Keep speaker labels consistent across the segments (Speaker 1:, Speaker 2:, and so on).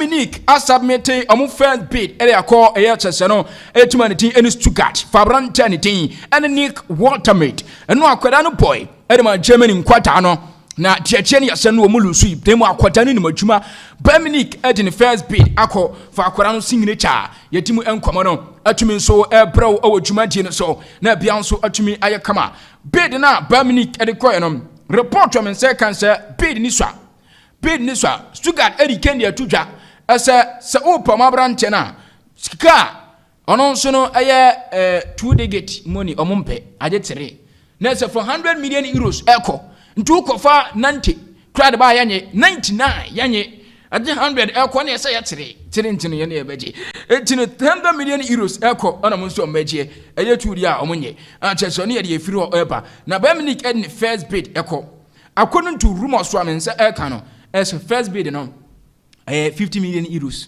Speaker 1: Munich submitted a first bid area call a chesano humanity and Stuttgart Fabran Tanitin and Nick Watermate and no aquadano boy Edema Germany in Quatano na Chechenia Sanu Mulu sweep demo aquatani Mojuma Munich at in the first bid ako for aquadano signature Yetimu and Commano Atumin so bro or Jumantin so na Bianso Atumi Ayakama bid na Munich at the Koyanum report from second sir bid Niswa bid Niswa Stuttgart Eddie Kendia Tuja as a Opa Mabrantena Ska on sono aye 2 digit money or mumpe ajetere nessa for 100 million euros echo ntu kofa 90 crowd by yanye 99 yanye aje 100 echo na say yatere tirintino ye na ebeje etino 100 million euros echo ona monso meje eye turi a omunye acheso ne ye de efiri ho eba na Munich end first bid echo according to rumors so amensa eka no as first bid no 50 million euros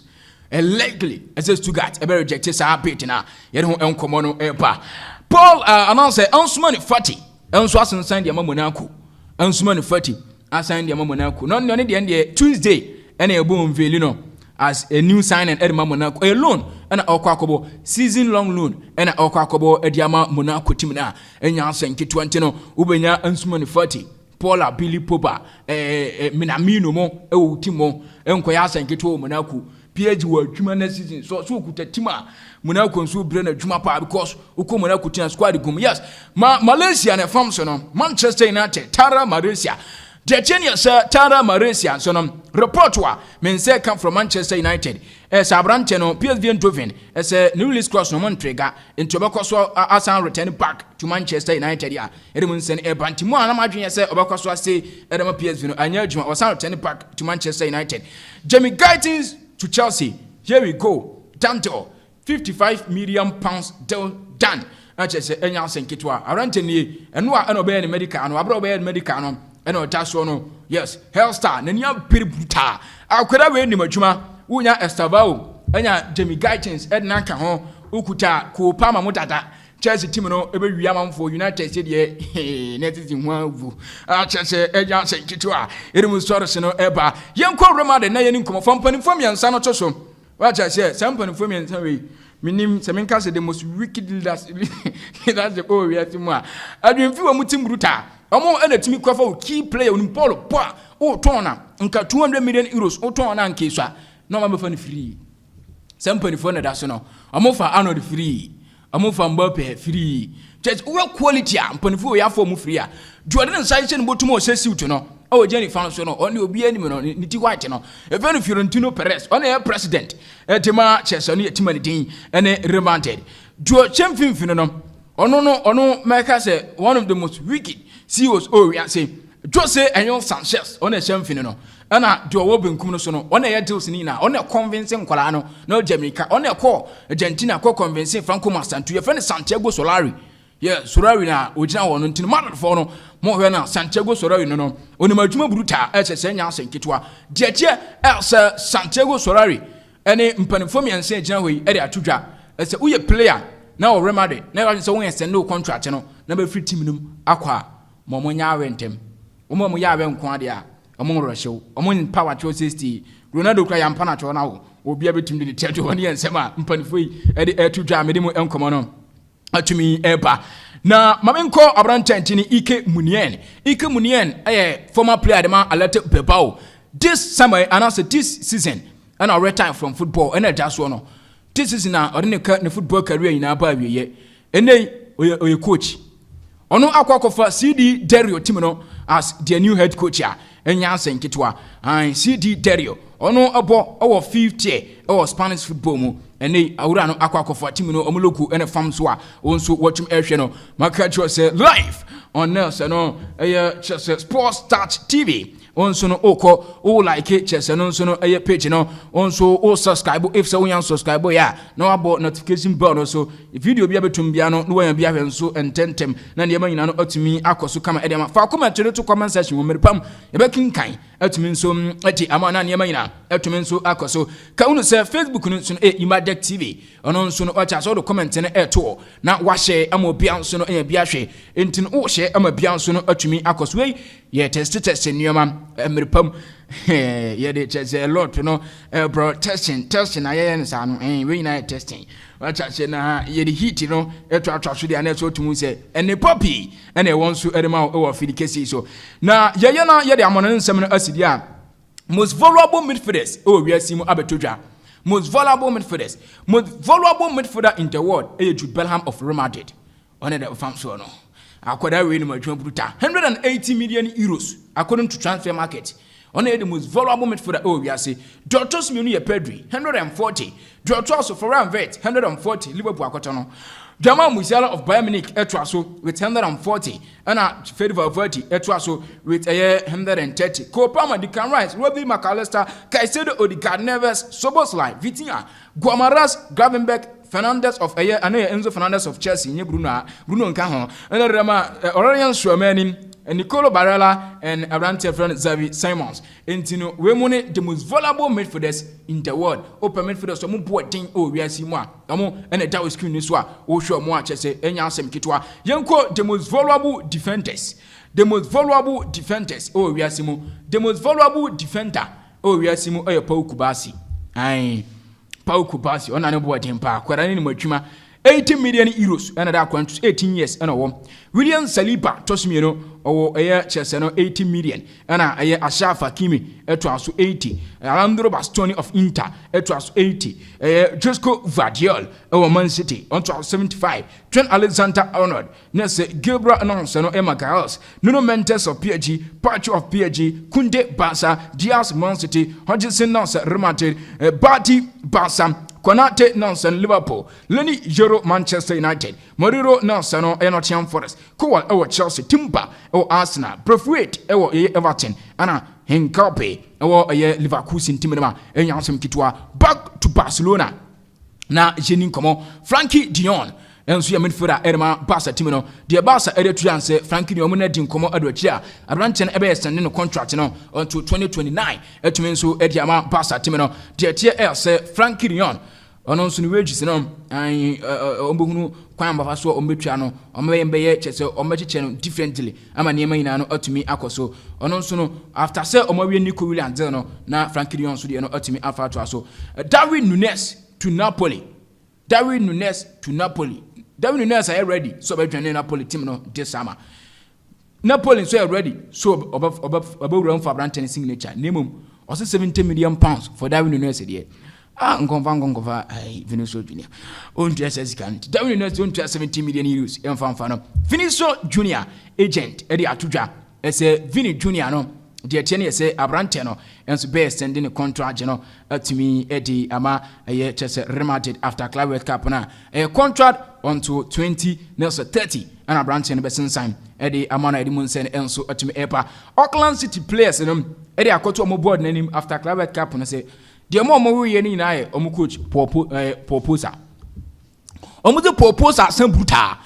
Speaker 1: likely as a Stuttgart a rejected sa bid na ye ho enkomo no eba Paul announce Ansumani 40 enso asensan de Monaco Ansumani 40 asan de Monaco no ne de Tuesday and a boom no as a new signing at Monaco a loan and Okwakobo season long loan and Okwakobo Ediama Monaco team na enya senki 20 no ubenya Ansumani 40 Paula Billy Popa Minamino mo e timo enkoya senki to Monaco PG wa dwuma na season so kutatima Monaco nso bre na dwuma pa because uko Monaco team squad gum yes Malaysia na fam so no Manchester United Tara Malaysia Jechenia sir Tara Malaysia so no report wa men say come from Manchester United Sabrante no PSV Eindhoven as a newly cross no Montreal into Obakoso asan return back to Manchester United ya edemun sen Bantimo anamadwen say Obakoso say edema PSV no anya adwuma asan return back to Manchester United Jamie Guytins to Chelsea. Here we go. Tanto 55 million pounds deal done. Achese enya senkitwa. Aranteni enwa enobe ni medical ano abro be medical no eno taso no. Yes, Hellstar nenia piributa. Akweda we ni madwuma. Unya Estavao. Enya Jamie Guytins edna ka ho ukuta ko pama mutata. Chelsea team no ebe wiama for United said ye netiti hwavu achese enya senkitwa erimu stories no eba yenko remade na yeni nkomo fampani fam yansa no toso wacha say sampani fam yansa we minim semenka say the most wicked leaders that's the oh we atimu a adwemfi wa mutim bruta omo enatimi kwafa key player on Paul pa o tona nka 200 million euros o tona nka iswa no ma befa ni free sampani fo na da so no omo fa Arnold free amufa Mbappe free just we quality am panifo ya for mu free a Jordan Sancho botumo o sesi uto no o jeni fan so no oni obi anim no ni ti white no e very Fiorentino Perez on a president etima Chelsea no etima ni din ene remanded jo champion fino no ono make say one of the most wicked CEOs o we say Jose Enyo Sanchez on a champion no ana do wo benkum no so no ona ya deals ni na ona convincing kwala no na Jamaica ona call Argentina call convincing Franco Masantu ye friend Santiago Solari yeah Solari na ogina wono ntino man for no mo hwe na Santiago Solari no oni madwuma bruta ese nya asenketwa deje else Santiago Solari ene mpanifo miense gina hoi e de atudwa ese uye player na o remade na ya se won send no contract no na be free team num akwa mo nya awentem mo ya awe nko ade a among Russia, among power to 60. Ronaldo cry and Panacho now, will be able to do the territory and Sema, Mpanfui, Eddie to Jam, Medimu and Common. To me, Eba. Now, Mamenko Abrantantini, Ike Munien. Ike Munien, a former player, the man alerted Pepao. This summer, announced this season, and I retire from football, and I just want to. This is now, I didn't cut the football career in our baby yet. And they, or your coach. Ono akwakofa CD Dario Timino as their new head coach ya enya senkitwa CD Dario ono abo owo 50 owo Spanish football mu ene awura no akwakofa Timino omoloku ene fam so a onso watchum ehwe no makacho say live on Nelson no Chelsea Sports Touch TV onso no oko o like Chelsea no onso no page no onso o subscribe if so yan subscribe ya no abo notification bell no so video bia betum bia no wan bia hwe nso ententem na ne manyina no atumi akoso kama edema fa comment no to comment section wo merpam e be kinkan atumi nso ati ama na ne manyina atumi nso akoso ka unu se Facebook no nso Imadek TV ono nso no acha so do comment no to na wa share ama bia nso no bia hwe entin o share ama bia nso no atumi akoso we ye test nioma emirpam ye de chese a lot no bro testing ayen sa no we na testing wacha che na ye de heat no atwa so de aneso tumu se ene popi ene won so edema e wo fidi kesi so na ye na ye de amono nsem no asidi a most valuable midfielders we asimu abetodwa most valuable midfielders most valuable midfielder in the world Jude Bellingham of Real Madrid on the fam so no akoda we no madwuma bruta 180 million euros according to transfer market on the most valuable midfielder we asi Dr. Simeone ye Pedri 140 Dr. Florian Wirtz 140 Liverpool akoto no Jamal Musiala of Bayern Munich etwaso with 140 and Fede Valverde etwaso with 130 Cole Palmer, Declan Rice, Robbie McAllister, Caicedo, Odegaard, Neves, Szoboszlai, Vitinha, Guamaras, Gravenberch, Fernandes of Enzo Fernandez of Chelsea, Bruno Nkanho, and Aurelien Tchouameni, and Nicolo Barella and Abrante friend Xavi Simons. And you know, we money the most valuable midfielders in the world. Open midfielders, some more thing. Oh, we are seeing more. And a tower screen is what. Oh, sure, more. Just say, and Yansem Kitwa. Yanko, the most valuable defenders. The most valuable defenders. Oh, we are seeing the most valuable defender. Oh, we are seeing Pau Kubasi. Aye, Pau Kubasi. On an board him pa. Quarantine Mochima. 80 million euros and that country 18 years and William Saliba Tosimino or Chelsea 80 million and Ashraf Hakimi etwas 80 Alejandro Bastoni of Inter etwas 80 Josko Vardiol or Man City on 75 Trent Alexander-Arnold Nese Gilbert Nonsen Emma Giles Nuno Mendes of PSG Pacho of PSG Kunde Barca Diaz Man City Hodgson Nonsen Real Madrid Bati Barca Konate Nonsen Liverpool Lenny Euro Manchester United Moriro Nonsen Nottingham Forest Kowal ewo Chelsea Timber ewo Arsenal Braithwaite ewo Everton ana Henkape ewo Leverkusen timema enyansem kitwa back to Barcelona na jeni nkomo Frankie de Jong enso ya midfielder Edema Barca timino de Barca eretuan se Frankie de Jong na di nkomo adochi a Abrante ebe extend no contract no until 2029 etumi nso ediama Barca timino de tie se Frankie de Jong ono nso ni wages no ombohunu kwan bafa so ombetua no omeyembeye chese omechiche no differently ama niema ina no atumi akoso ono nso no after say omawie Nico Williams no na Frankie de Jong so de no atumi afa to aso Darwin Núñez to Napoli Darwin Núñez are ready so be join Napoli team no this summer Napoli so are ready so above run for Abrante signature nemum also 70 million pounds for Darwin Núñez there nkonfa Vinicius Junior on SS can Darwin Núñez on 70 million euros en fanfano Vinicius Junior agent edi atudwa ese Vini Junior no de tiene ese Abrante no enso be extending the contract no to me edi ama chese Real after Club World Cup na contract until 2030 and Abrante no be sign edi ama na edi munsen enso atumi epa Auckland City players no edi akoto omo board nanim after Club World Cup no say the more we any na omo coach proposal omo the proposal sem bruta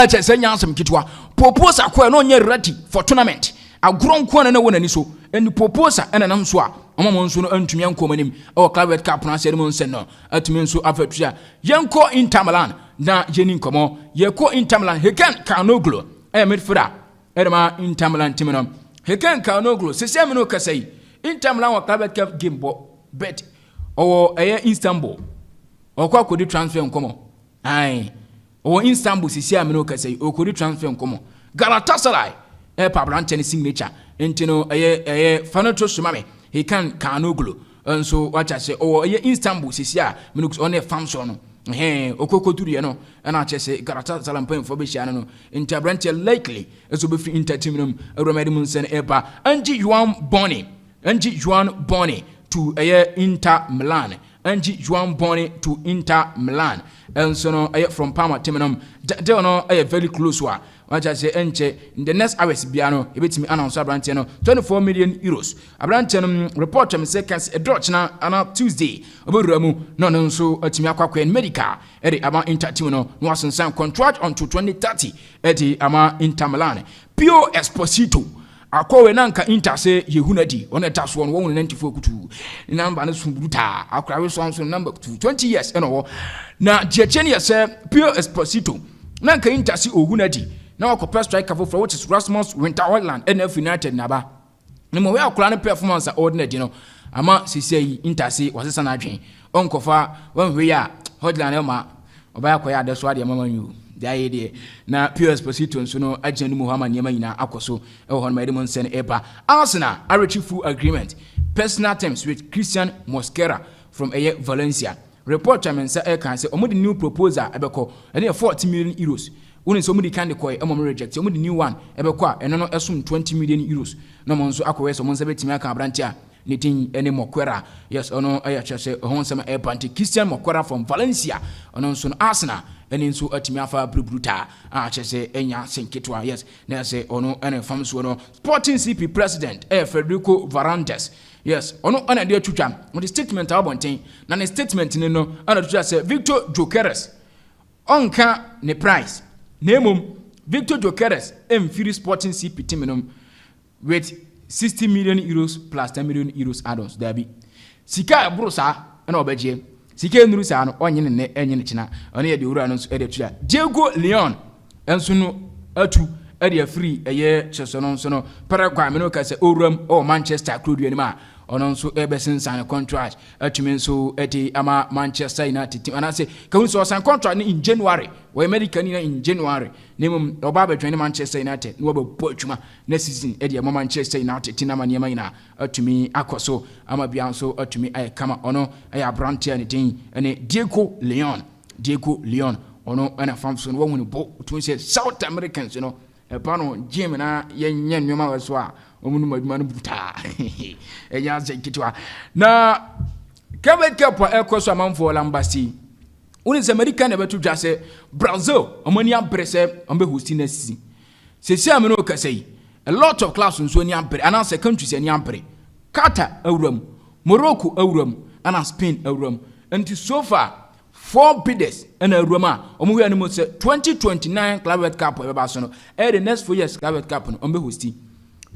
Speaker 1: chese nyansem kitwa proposal ko no nye ready for tournament agron ko na wona ni so and proposal na nam so a omo nso no antumi ankomanim e Club World Cup na sere mo nsen no atumi nso afatua yenko Inter Milan na jeni nkomo yeko Inter Milan Hakan Çalhanoğlu midfielder edema Inter Milan team no Hakan Çalhanoğlu sese me no kasai Inter Milan wa Club World Cup game bo bet o Istanbul okwa kodi transfer nkomo o Istanbul sisi amino kasai o kodi transfer nkomo Galatasaray Abrante signature entino Fanato Sumame Hakan Çalhanoğlu enso wacha se o Istanbul sisi a mino on famso no okokoturi no na chese Galatasaray mpan for be shia no Inter Abrante likely eso be free Inter team no Romelu Munsen eba Anji Juan Boni to Inter Milan. Anji Juan Boni to Inter Milan. And so no from Parma Timinum. They no very close one. What I say enche in the next hours biano ebet me announce Abrante no 24 million euros. Abrante report me say a drought na Tuesday. Oburamu no nso atimi akwa medical e ama Inter team no was sign contract until 2030 e ama Inter Milan. Pio Esposito akowe nanka Inter say yehunadi on etaso on 194 kutu number na sumbuta akrawe so number 20 years eno na Diachenia say Pio Esposito nanka Inter say ohunadi na wakopa striker for which is Rasmus Winter Hojlund NF United naba no we akura ne performance ordinary no ama sisi intase wasesa na adwen onkofa wanhwe ya hodlan ma obaya koya adeso ade mama nyu dai de na PS Posito nso no agyan mu hama niam nyina akoso e ho no ma edem nsen eba Arsenal reached full agreement personal terms with Christian Mosquera from Valencia. Report chairman say e kan say omo new proposal ebeko ene 40 million euros. Woni so omo kan de koy e mo reject omo new one ebeko a eno no esum 20 million euros. No mo nso akowe so mo nse betimi aka abrantia nitin ene Mosquera. Yes ono ayacha say ho nsema e panti Christian Mosquera from Valencia. Ono nso no Arsenal ene nso atimi afa bruta a chese enya senketwa. Yes na say ono ene fam so no Sporting CP president Federico Varantes. Yes, ono ana de atwutwa. Mo the statement abonten na ne statement ne no ana twutwa say Victor Gyökeres onka ne price. Na emom Victor Gyökeres emfiri Sporting CP team no with 60 million euros plus 10 million euros add-ons dabi. Sika ebrusa ana obagie. Sika enuru sa no onye ne enye ne kina. Ono ye de owura no so e de twutwa. Diego Leon enso no atu area free eye chesono so no Paraguay me no ka say owuram o Manchester Club anima ono nso ebesin sign contract atumi nso eti ama Manchester United team anase ka hu so sign contract in January we American in January nemum oba betwen Manchester United no be po atuma na season edi ama Manchester United team ama niam ina atumi akoso ama bia nso atumi ay kama ono ay abrantia ne din ene Diego Leon ono ana famso no wonu bo atumi say South Americans no pano gym na yenye nyoma waso a omunu maduma no buta enya zekitwa na Carabao Cup ekoso amanfo lambasi uni se America na betu dwase Brazil omani amprese ombe hosti na sisi sesi ameno kasei a lot of class nso ni ampre ana se countries ni ampre Qatar awuram Morocco awuram ana Spain awuram anti so far 4 bidders and a Roma. Omu animal say 2029 Carabao Cup eba so no. The next 4 years Carabao Cup no ombe hosti.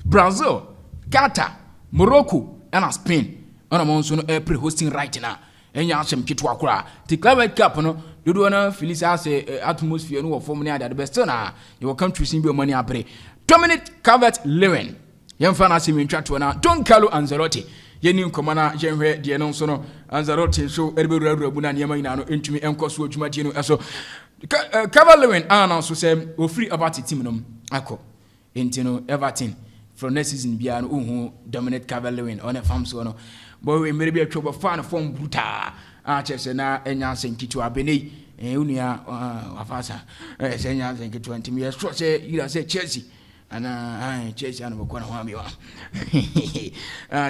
Speaker 1: Brazil, Qatar, Morocco and Spain. Ona mo so no pre-hosting right now. Enya asem kitwa kura. The Carabao Cup no dodo na Felisa say atmosphere no form na the best na. Your country sin be money apre. Dominic Calvert-Lewin. Yemfa na semi ntwato na Don Carlo Ancelotti. Yeni nkomana yenhwe de no so no Anzarote so erberu bu na niam ina no entumi enkoso adwuma de no eso Calvert-Lewin ana so say ofri about team no akọ enti no Everton from next season bia no uhu Dominic Calvert-Lewin on a farm so no boy we mere bia twobo fan form bruta a chese na enya senkitu abeni unua afasa enya senkitu ntimi so say ira say Chelsea ana Chelsea ana bokona ho abiwa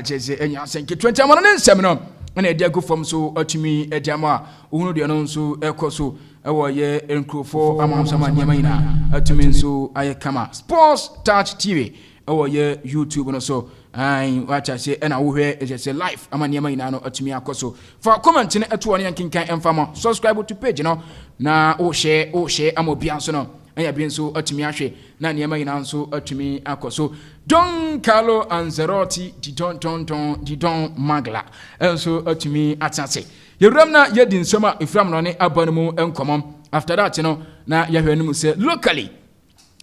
Speaker 1: Chelsea enya senke 20 amana ne nsem no na edi ago fam so atumi edi ama ohunu de no nso ekoso ewo ye enkrofo amamsama nyama ina atumi nso aye kama Sports Touch TV ewo ye YouTube no so wacha se na wo hwe ejese live ama nyama ina no atumi akoso for comment ne eto ne yankinkan emfama subscribe to page no na o share amobia nso no anya bi nso atumi ahwe na niam ina nso atumi akoso Don Carlo Ancelotti Didon Magla enso atumi atase yewram na yedi nsoma ifram no ne abanmu enkomom after that no na yahwenu se locally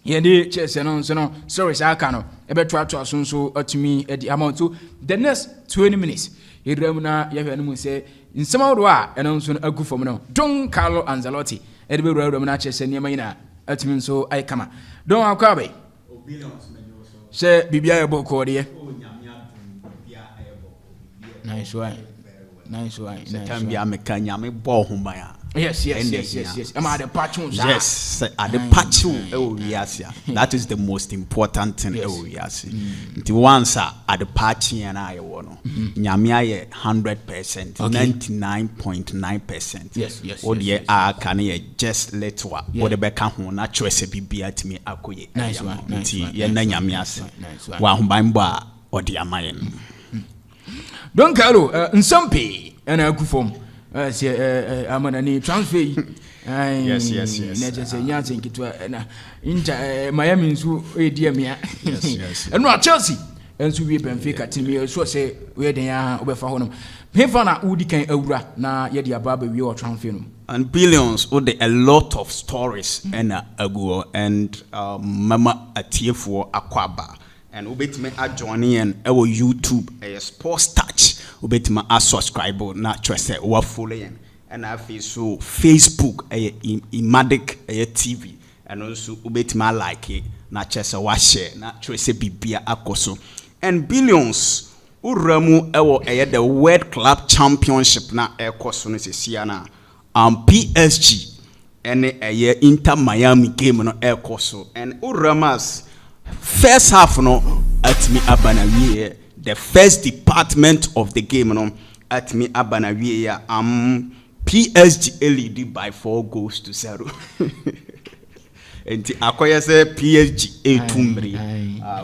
Speaker 1: yedi chese no nso no sorry aka no ebeto aso nso atumi edi amount so the next 20 minutes yewram na yahwenu se nsema ro a eno nso agufom no Don Carlo Ancelotti edebe ro na chese niam ina atimi nso ay kama don akwabe se bibia ebo ko de nice one
Speaker 2: tambia meka nyame bo homaya
Speaker 1: yes am at the patchun
Speaker 2: yes at the patchun that is the most important thing the ones at the patching and I wono nyame aye 100% 99.9%
Speaker 1: yes
Speaker 2: what ye are can ye just let what the beka ho na choice bibia timi akoye
Speaker 1: nice one
Speaker 2: ye na nyame ase wa homban a odi amaye
Speaker 1: Don Carlo nsompe na agufom amana ni transfer
Speaker 2: yes
Speaker 1: na just nyanse nkitwa na inja Miami nso ediamia eno a Chelsea enso wie Benfica timi so se we den ya obefa honom hefa na udi kan awura na ye dia baba wie o transfer no
Speaker 2: and billions with a lot of stories and ago and mama atiefo akwaba and ubetime adjoining and our YouTube Sports Touch ubetime a subscribe na trese wa follow and I feel so Facebook Imadic TV and also ubetime like it na trese wa share na trese bibia akoso and Billions uramu ewo the World Club Championship na ekoso no sesia na PSG and Inter Miami game no ekoso and uramas first half no at me abanawie the first department of the game no at me abanawie PSG lead by 4 goals to 0 enti akoya say PSG etumri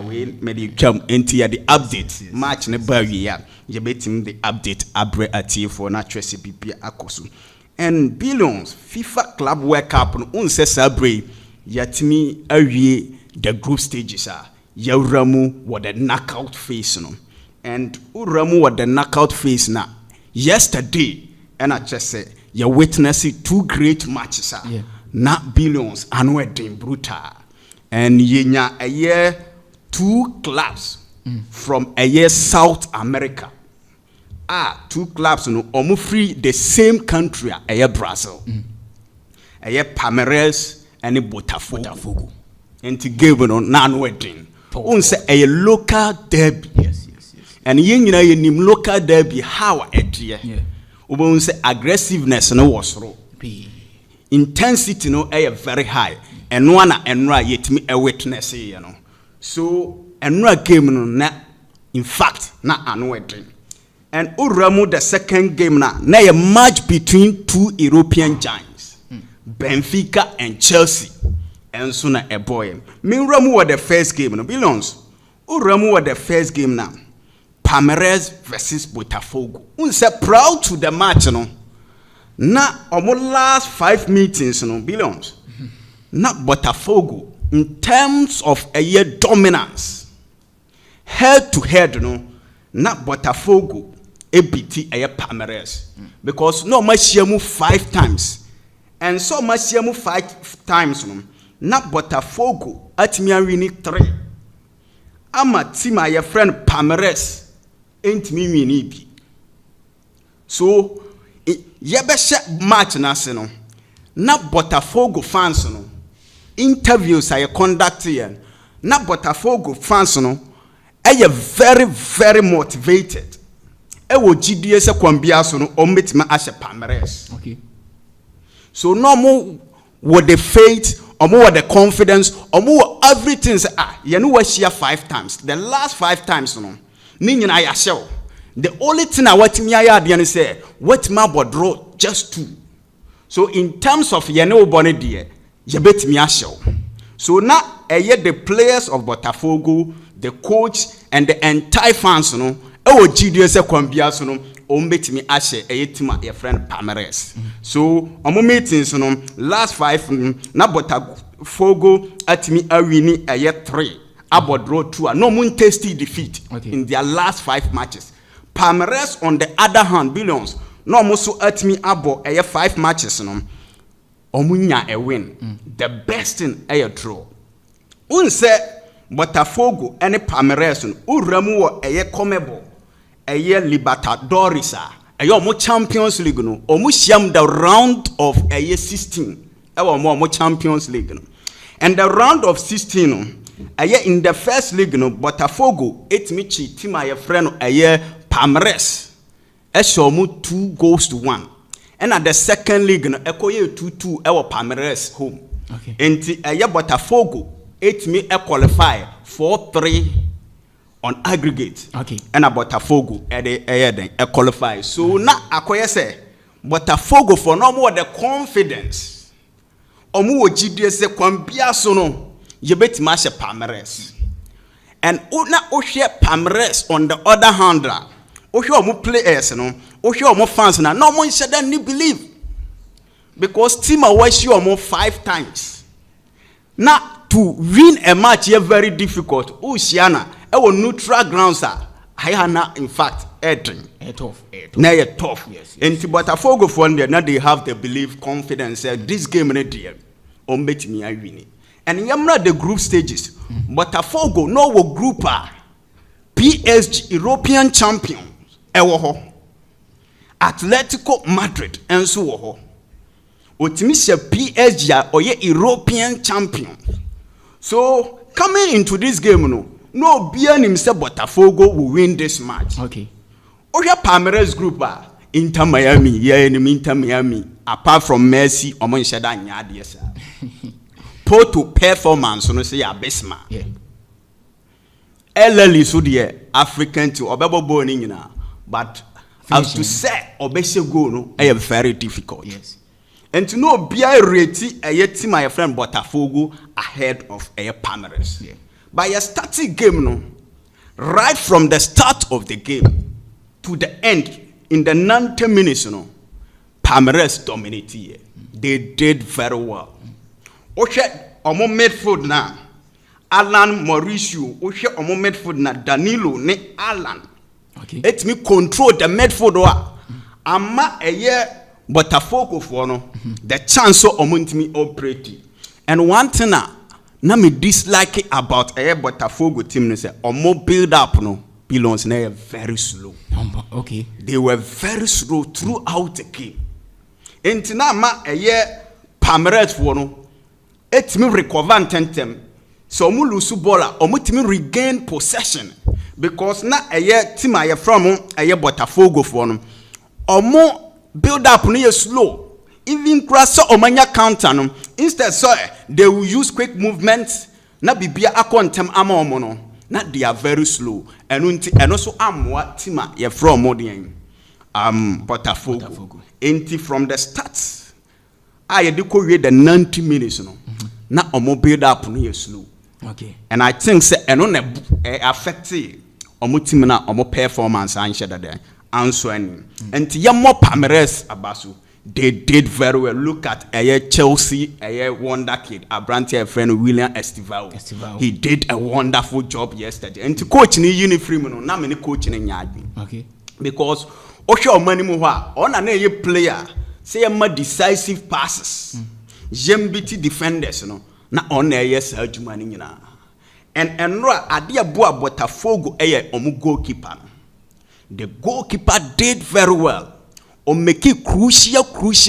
Speaker 2: we made come enti ya the update match ne ba wi ya je betim the update abre atie for na Chelsea bibia akoso and Billions FIFA Club World Cup no unse sabre yatimi awie the group stages are Yauramu what the knockout phase no and Uramu what the knockout phase na yesterday and I just say you witnessing 2 great matches are not Billions and wedding brutal and yenya a year 2 clubs from a year South America 2 clubs no omu free the same country a year Brazil a year Palmeiras and Botafogo and to give on non-wedding. Unse a local derby. Yes. And you know, local derby, how it unse aggressiveness no was raw. Intensity no very high. And one and right yet me a witness, you know. So and right game no na in fact na unwedding. And Uramu the second game na a match between 2 European giants, Benfica and Chelsea. And sooner a boy. Ramu was the first game. No Billions. Ramu was the first game now. Palmeiras versus Botafogo. Unse proud to the match no. Na omo last 5 meetings no Billions. Na Botafogo in terms of a year dominance. Head to head no. Na Botafogo beat a year Palmeiras. Because no Mashiamu 5 times. And so Mashiamu 5 times no. Na Botafogo at me winning 3. Ama team my friend Palmeiras ain't me winning. So yebeshe match na se no. Na Botafogo fans no. Interviews I conduct here. Na Botafogo fans no. Very very motivated. Ewo GDS se kwambia so no ometima ashe Palmeiras.
Speaker 1: Okay.
Speaker 2: So no more with the faith or more the confidence, or more everything. You know what share 5 times. The last 5 times, no. I show. The only thing I want me I say, what my draw just 2. So in terms of bonnet dear, you bet me show. So now the players of Botafogo, the coach, and the entire fans, no. Oh, GDS Kwambia, no. Bet me ashe your friend Palmeiras. So omo meetings no last 5 na Botafogo at me awini a year 3 about draw 2 no mun tasty defeat in their last 5 matches. Palmeiras on the other hand Billions no mo so at me abo a year 5 matches no omunya a win. The best in a draw. Unse Botafogo any Palmeiras no uramu wo a year comebo a year Libertadores a year more Champions League no omu shiam the round of a year 16 more Champions League no and the round of 16 no a year in the first league no Botafogo etmichi team a friend a year Palmeiras e show mu 2 goals to 1 and at the second league no ekoye 2-2 ewo Palmeiras home enti a year Botafogo etmi e qualify 4-3 on aggregate. And a Botafogo a qualify. So now akoye say Botafogo for no more the confidence. Omu GDS se kwambia so no yebet match Palmeiras. And una ohwe Palmeiras on the other hand ohwe omu players no ohwe omu fans na no mo nhyeda ni believe. Because team a wash you omu 5 times. Now to win a match is very difficult. Usiana ewo neutral grounds are higher in fact tough. Yes. And Botafogo for them now they have the belief confidence this game na dear ombetimi I win. And yamra the group stages. Botafogo no wo grouper. PSG European champions. Ewo ho. Atletico Madrid enso wo ho. Otimi se PSG oye European champions. So coming into this game no bia nim say Botafogo will win this match.
Speaker 1: Okay.
Speaker 2: Oya Palmeiras group Inter Miami, Inter Miami. Apart from Messi, omo nsheda nya ade sa. Porto performance no say abesma.
Speaker 1: Yeah.
Speaker 2: Eleli so the African to obebo ball ni nyina, but as to say obese goal no very difficult.
Speaker 1: Yes.
Speaker 2: And to know bia rate team my friend Botafogo ahead of Palmeiras.
Speaker 1: Yeah.
Speaker 2: By a starting game no, right from the start of the game to the end in the 90 minutes Palmeiras dominated. They did very well. Oche omo midfield na Alan Mauricio, oche omo midfield na Danilo ne Alan.
Speaker 1: Okay.
Speaker 2: Let me control the midfield wa. Ama Botafogo for no the chance so omuntimi operate. And one thing na me dislike about Botafogo team no say omo build up no belongs na very slow.
Speaker 1: Okay.
Speaker 2: They were very slow throughout the game. Entina ma Palmeiras for no etimi recover tentem. So omo lose ball omo timi regain possession because na team from Botafogo for no omo build up no slow. Even cross omanya counter no instead so they will use quick movements na bibia akontem ama omo no na they are very slow and also amwa tima ye from modern Botafogo enti from the start I dey ko we the 90 minutes no na omo build up no slow.
Speaker 1: Okay.
Speaker 2: And I think say eno na affect omo team na omo performance an share that answer any enti ye more Palmeiras abaso. They did very well. Look at Chelsea, wonder kid, a brand friend William Estival. He did a wonderful job yesterday. And to coach in uniform, no many coaching in yard.
Speaker 1: Okay.
Speaker 2: Because Osho money muha on an player say more decisive passes. Jembiti defenders no na on a yes money na. And ra adia boa Botafogo omu goalkeeper. The goalkeeper did very well. O make crucial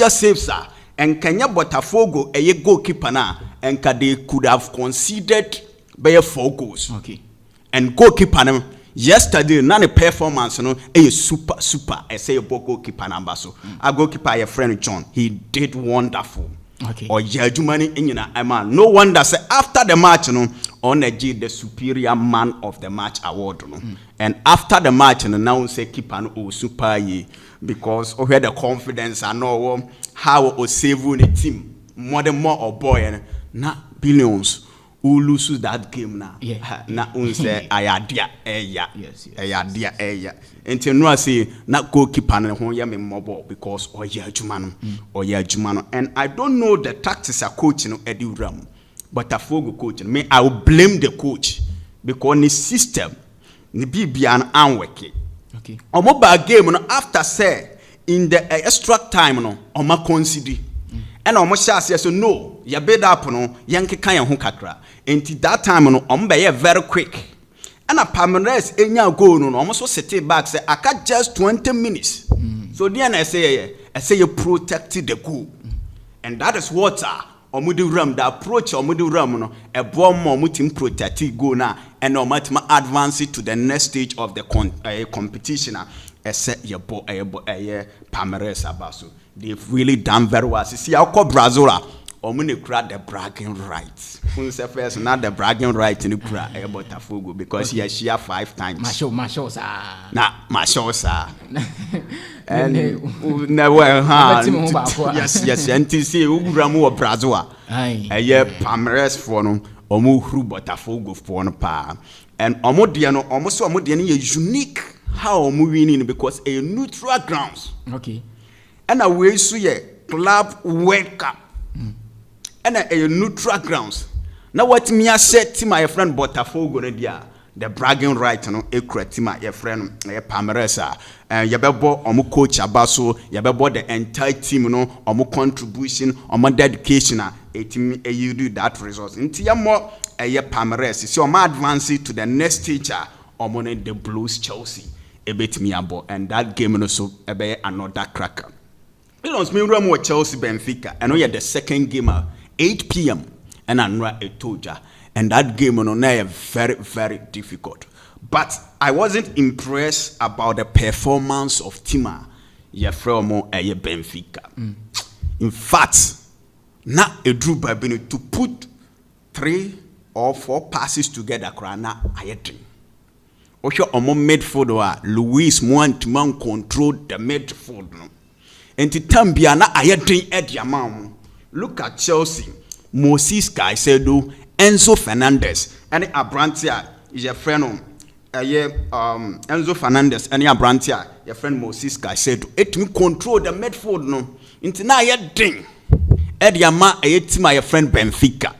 Speaker 2: saves and Kenya Botafogo goalkeeper na and they could have conceded by 4 goals.
Speaker 1: Okay.
Speaker 2: And goalkeeper yesterday none performance no super say goalkeeper number so a goalkeeper your friend John he did wonderful.
Speaker 1: Okay.
Speaker 2: Or Jumani in no wonder say after the match on the superior man of the match award and after the match now say keep an super ye because we had the confidence and know how o save the team more or boy and na billions who lose that game now.
Speaker 1: Yeah.
Speaker 2: Na unse ayadia
Speaker 1: Yes.
Speaker 2: ayadia until no say na goalkeeper na ho ya me mobile because oya adwuma no and I don't know the tactics a coach no Eddie Ram but Botafogo coach me I will blame the coach because the system ni bibia an anweke.
Speaker 1: Okay.
Speaker 2: Omo ba game no after say in the extra time no omo concede and omo shase so no ya build up no yankeka yan ho kakra enti that time no omo be very quick and a Palmeiras enya goal no omo so sit back say aka just 20 minutes so then I say you protect the goal and that is what omudu ram the approach omudu ram no e bo mo mutim protect goal na and omatima advance to the next stage of the competition say your Palmeiras abaso they've really done very well. See how call Brazil omune kura the bragging rights. Unse first not the bragging right in the kura Botafogo because he has share 5 times.
Speaker 1: Masho sir.
Speaker 2: Na masho sir. And never yes and to see Ugramu Brazil. Palmeiras for no omu hru Botafogo for no pa. And omodiano almost omodiani is unique how omu winning because a neutral grounds.
Speaker 1: Okay.
Speaker 2: And a way so club World Cup. And a neutral grounds. Now what me I said to my friend Botafogo dia the bragging right no equate my friend Palmeiras and yabebo omo coach abaso yabebo the entire team no omo contribution omo dedication you do that result. Nti ya more Palmeiras. So I'm advancing to the next stage. I'm on the Blues Chelsea. Ebetimi abo, and that game also be another cracker. It was me run Chelsea Benfica, and we had the second game at 8 p.m. and I know I told ya, and that game on very, very difficult. But I wasn't impressed about the performance of Tima Yefremo Benfica. In fact, now a drew by to put 3 or 4 passes together, na ayetri. Osho omo midfielder Luis Muantiman controlled the midfield. And to Tambia na ayetri ediamam. Look at Chelsea, Moses Caicedo, Enzo Fernandez, and Abrantia is your friend. Enzo Fernandez and your friend Moses Caicedo. It me control the midfield no. Into na ayetri ediama ayetima your friend Benfica.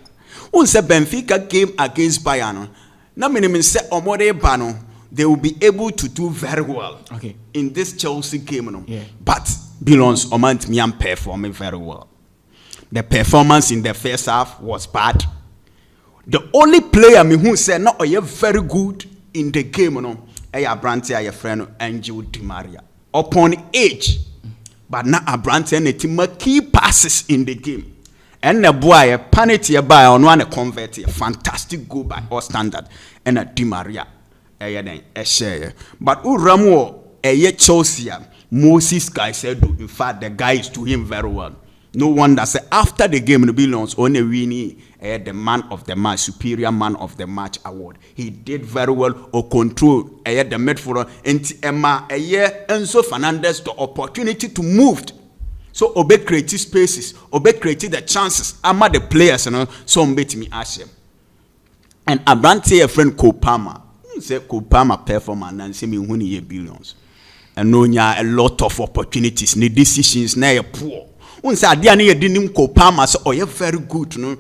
Speaker 2: Once Benfica came against Bayern, na minimum say omode bano. They will be able to do very well in this Chelsea game. No? Yeah. But Bilons Omant Miam performing very well. The performance in the first half was bad. The only player who said, no, you're very good in the game. No? Abrantia, your friend, Angel Di Maria. Upon age, but now Abrantia and key passes in the game. And the boy, a penalty by on one convert, a fantastic goal by all standard, and a Di Maria. But Uramo Chelsea, Moses Caicedo, in fact, the guy is to him very well. No wonder say after the game, the Billions only winning the man of the match, superior man of the match award. He did very well or control the midfielder and Emma Enzo Fernandez the opportunity to move. So Obe created spaces, Obe created the chances. Ama the players, some bet me Ashem. And Abrante a friend Kopama. Say Kopama performance and say me winning ye Billions. And no a lot of opportunities, the decisions na poor. Unse adia na ye dinim Kopama so you very good no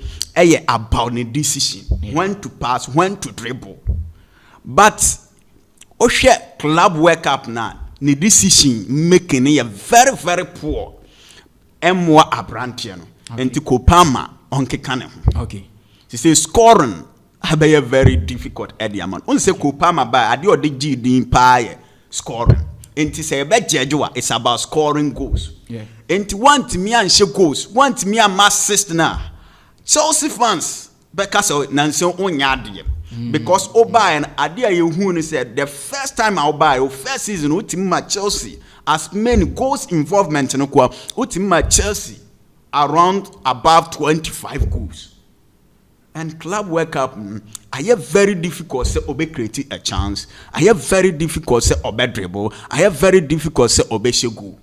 Speaker 2: about the decision, when to pass, when to dribble. But Oshe club work up now, the decision making ye very, very poor. Emwa Abrantiano and to Kopama on Kekane. Okay. She says scoring a very difficult Ediaman. Unse Kopama by adio de G din pie scoring. And to say it's about scoring goals. Yeah. And to want me and she goals, want me and my sister now. Chelsea fans, because of Nancy Onyadi. Because Oba and Adia Yuhuni said the first time I'll buy first season Utima Chelsea as many goals involvement in Utima Chelsea around above 25 goals. And club work up, I have very difficult say Obe create a chance. I have very difficult say Obe dribble. I have very difficult say Obe shegu.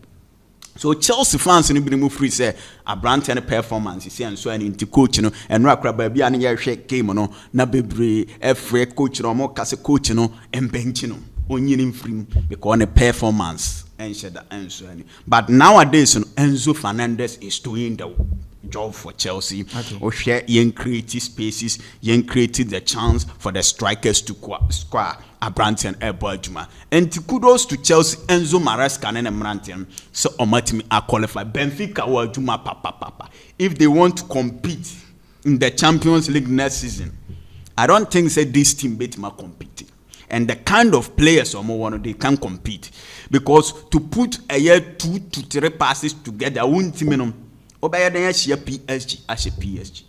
Speaker 2: So Chelsea fans in the free say a brand and performance. You see and so and into coach and rakra baby and ya shake game na bebre every coach no more case coach and bench only free because the performance and said that and so and but nowadays Enzo Fernandez is doing the job for Chelsea. Or share young creative spaces, young created the chance for the strikers to score Abrante and Ebojuma. And kudos to Chelsea, Enzo Maresca and Mrantian. So Omatimi are qualified. Benfica or Juma Papa. If they want to compete in the Champions League next season, I don't think say this team Betima competing. And the kind of players or more they can compete. Because to put a year 2 to 3 passes together, one team Obaya den ya PSG as a PSG.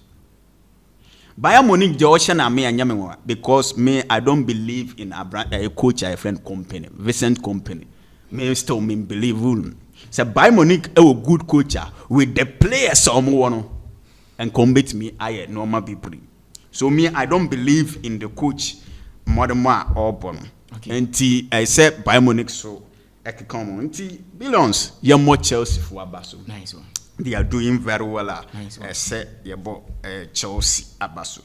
Speaker 2: Bayern Munich the ocean and me and Yamewa because me I don't believe in a coach a friend company, Vincent company. Me still me believe him. So Bayern Munich a good coach with the players one and compete me I normal people. So me I don't believe in the coach Modema or Bono. And I said Bayern Munich so I can come on. Billions you more Chelsea for Abaso. Nice one. They are doing very well. Nice Chelsea Abasu.